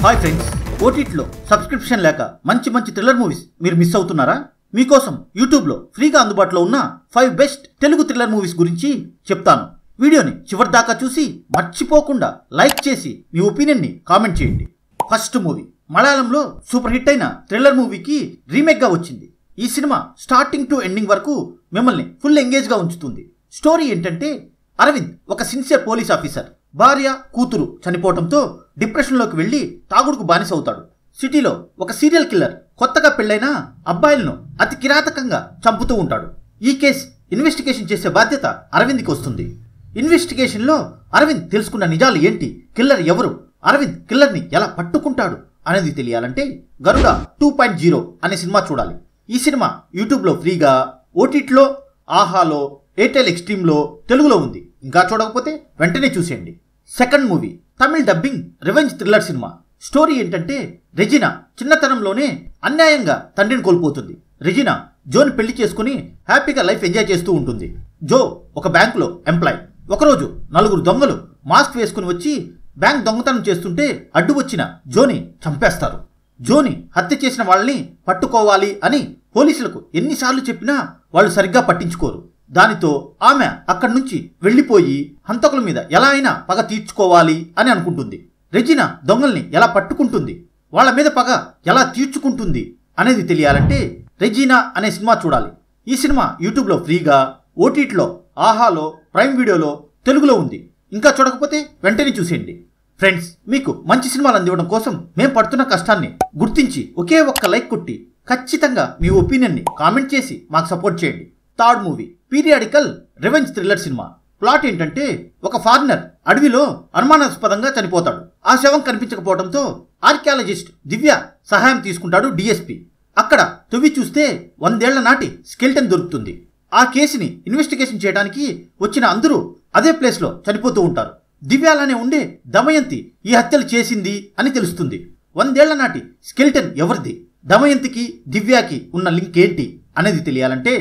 Hi friends, ఓటీటీలో subscription లేక మంచి థ్రిల్లర్ మూవీస్ మీరు మిస్ అవుతున్నారా? మీకోసం యూట్యూబ్లో ఫ్రీగా అందుబాటులో ఉన్న 5 బెస్ట్ తెలుగు థ్రిల్లర్ మూవీస్ గురించి చెప్తాను. వీడియోని చివరి దాకా చూసి మర్చిపోకుండా లైక్ చేసి మీ ఒపీనియన్ని కామెంట్ చేయండి. ఫస్ట్ మూవీ మలయాళంలో సూపర్ హిట్ అయిన థ్రిల్లర్ మూవీకి రీమేక్గా వచ్చింది. ఈ సినిమా స్టార్టింగ్ టు ఎండింగ్ వరకు మిమ్మల్ని ఫుల్ ఎంగేజ్గా ఉంచుతుంది. స్టోరీ ఏంటంటే, అరవింద్ ఒక సిన్సియర్ పోలీస్ ఆఫీసర్. భార్య కూతురు చనిపోవడంతో డిప్రెషన్లోకి వెళ్ళి తాగుడుకు బానిస అవుతాడు. సిటీలో ఒక సీరియల్ కిల్లర్ కొత్తగా పెళ్ళైన అబ్బాయిలను అతి కిరాతకంగా చంపుతూ ఉంటాడు. ఈ కేసు ఇన్వెస్టిగేషన్ చేసే బాధ్యత అరవింద్కి వస్తుంది. ఇన్వెస్టిగేషన్లో అరవింద్ తెలుసుకున్న నిజాలు ఏంటి, కిల్లర్ ఎవరు, అరవింద్ కిల్లర్ని ఎలా పట్టుకుంటాడు అనేది తెలియాలంటే గరుడ 2.0 అనే సినిమా చూడాలి. ఈ సినిమా యూట్యూబ్లో ఫ్రీగా, ఓటీటీలో, ఆహాలో, ఎయిర్టెల్ ఎక్స్ట్రీమ్లో తెలుగులో ఉంది. ఇంకా చూడకపోతే వెంటనే చూసేయండి. Second movie Tamil dubbing revenge thriller cinema. Story ఏంటంటే, రెజినా చిన్నతనంలోనే అన్యాయంగా తండ్రిని కోల్పోతుంది. రెజినా జోని పెళ్లి చేసుకుని హ్యాపీగా లైఫ్ ఎంజాయ్ చేస్తూ ఉంటుంది. జో ఒక బ్యాంకులో ఎంప్లాయ్. ఒకరోజు 4 దొంగలు మాస్క్ వేసుకుని వచ్చి బ్యాంక్ దొంగతనం చేస్తుంటే అడ్డు వచ్చిన జోని చంపేస్తారు. జోని హత్య చేసిన వాళ్ళని పట్టుకోవాలి అని పోలీసులకు ఎన్నిసార్లు చెప్పినా వాళ్ళు సరిగ్గా పట్టించుకోరు. దానితో ఆమె అక్కడి నుంచి వెళ్ళిపోయి హంతకుల మీద ఎలా అయినా పగ తీర్చుకోవాలి అని అనుకుంటుంది. రెజినా దొంగల్ని ఎలా పట్టుకుంటుంది, వాళ్ళ మీద పగ ఎలా తీర్చుకుంటుంది అనేది తెలియాలంటే రెజినా అనే సినిమా చూడాలి. ఈ సినిమా యూట్యూబ్లో ఫ్రీగా, ఓటీటీలో, ఆహాలో, ప్రైమ్ వీడియోలో తెలుగులో ఉంది. ఇంకా చూడకపోతే వెంటనే చూసేయండి. ఫ్రెండ్స్, మీకు మంచి సినిమాలు అందివ్వడం కోసం మేము పడుతున్న కష్టాన్ని గుర్తించి ఒకే ఒక్క లైక్ కొట్టి ఖచ్చితంగా మీ ఒపీనియన్ని కామెంట్ చేసి మాకు సపోర్ట్ చేయండి. Third movie periodical revenge thriller cinema. Plot ఏంటంటే, ఒక ఫారినర్ అడవిలో అనుమానాస్పదంగా చనిపోతాడు. ఆ శవం కనిపించకపోవడంతో ఆర్కియాలజిస్ట్ దివ్య సహాయం తీసుకుంటాడు డిఎస్పీ. అక్కడ తవ్వి చూస్తే 100 ఏళ్ల నాటి స్కెల్టన్ దొరుకుతుంది. ఆ కేసుని ఇన్వెస్టిగేషన్ చేయడానికి వచ్చిన అందరూ అదే ప్లేస్లో చనిపోతూ ఉంటారు. దివ్యాలనే ఉండే దమయంతి ఈ హత్యలు చేసింది అని తెలుస్తుంది. 100 ఏళ్ల నాటి స్కెల్టన్ ఎవరిది, దమయంతికి దివ్యాకి ఉన్న లింక్ ఏంటి అనేది తెలియాలంటే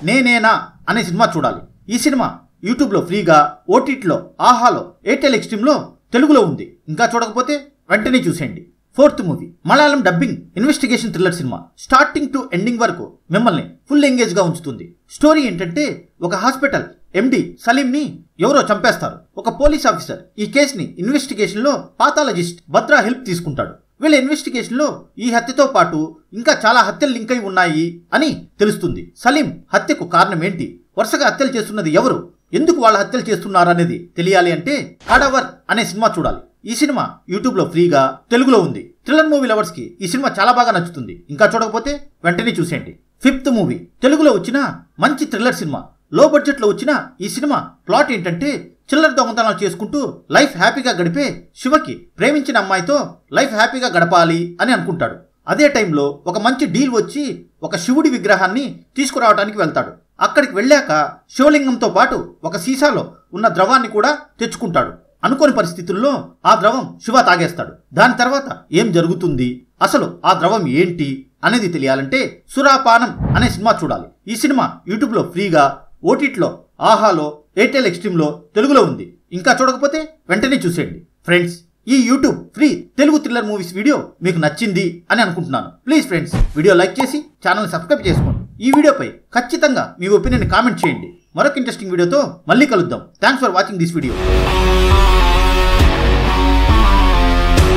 నేనేనా అనే సినిమా చూడాలి. ఈ సినిమా యూట్యూబ్లో ఫ్రీగా, ఓటీటీలో, ఆహాలో, ఎయిర్టెల్ ఎక్స్ట్రీమ్లో తెలుగులో ఉంది. ఇంకా చూడకపోతే వెంటనే చూసేయండి. Fourth movie Malayalam dubbing investigation thriller cinema. Starting to ending వరకు మిమ్మల్ని ఫుల్ ఎంగేజ్గా ఉంచుతుంది. స్టోరీ ఏంటంటే, ఒక హాస్పిటల్ ఎండి సలీంని ఎవరో చంపేస్తారు. ఒక పోలీస్ ఆఫీసర్ ఈ కేసుని ఇన్వెస్టిగేషన్లో పాథాలజిస్ట్ భద్రా హెల్ప్ తీసుకుంటాడు. వీళ్ళ ఇన్వెస్టిగేషన్లో ఈ హత్యతో పాటు ఇంకా చాలా హత్యలు లింక్ అయి ఉన్నాయి అని తెలుస్తుంది. సలీం హత్యకు కారణం ఏంటి, వరుసగా హత్యలు చేస్తున్నది ఎవరు, ఎందుకు వాళ్ళ హత్యలు చేస్తున్నారనేది తెలియాలి అంటే కాడవర్ అనే సినిమా చూడాలి. ఈ సినిమా యూట్యూబ్లో ఫ్రీగా, తెలుగులో ఉంది. థ్రిల్లర్ మూవీ లవర్స్కి ఈ సినిమా చాలా బాగా నచ్చుతుంది. ఇంకా చూడకపోతే వెంటనే చూసేయండి. ఫిఫ్త్ మూవీ తెలుగులో వచ్చిన మంచి థ్రిల్లర్ సినిమా. లో బడ్జెట్లో వచ్చిన ఈ సినిమా ప్లాట్ ఏంటంటే, చిల్లర దొంగతనాలు చేసుకుంటూ లైఫ్ హ్యాపీగా గడిపే శివకి ప్రేమించిన అమ్మాయితో లైఫ్ హ్యాపీగా గడపాలి అని అనుకుంటాడు. అదే టైంలో ఒక మంచి డీల్ వచ్చి ఒక శివుడి విగ్రహాన్ని తీసుకురావడానికి వెళ్తాడు. అక్కడికి వెళ్ళాక శివలింగంతో పాటు ఒక సీసాలో ఉన్న ద్రవాన్ని కూడా తెచ్చుకుంటాడు. అనుకోని పరిస్థితుల్లో ఆ ద్రవం శివ తాగేస్తాడు. దాని తర్వాత ఏం జరుగుతుంది, అసలు ఆ ద్రవం ఏంటి అనేది తెలియాలంటే సురాపానం అనే సినిమా చూడాలి. ఈ సినిమా యూట్యూబ్లో ఫ్రీగా, ఓటీటీలో, ఆహాలో, ఎయిర్టెల్ ఎక్స్ట్రీమ్లో తెలుగులో ఉంది. ఇంకా చూడకపోతే వెంటనే చూసేయండి. ఫ్రెండ్స్, ఈ YouTube free Telugu thriller movies video మీకు నచ్చింది అని అనుకుంటున్నాను. ప్లీజ్ ఫ్రెండ్స్, వీడియో లైక్ చేసి ఛానల్ని సబ్స్క్రైబ్ చేసుకోండి. ఈ వీడియోపై ఖచ్చితంగా మీ ఒపీనియన్ కామెంట్ చేయండి. మరొక ఇంట్రెస్టింగ్ వీడియోతో మళ్ళీ కలుద్దాం. Thanks for watching this video.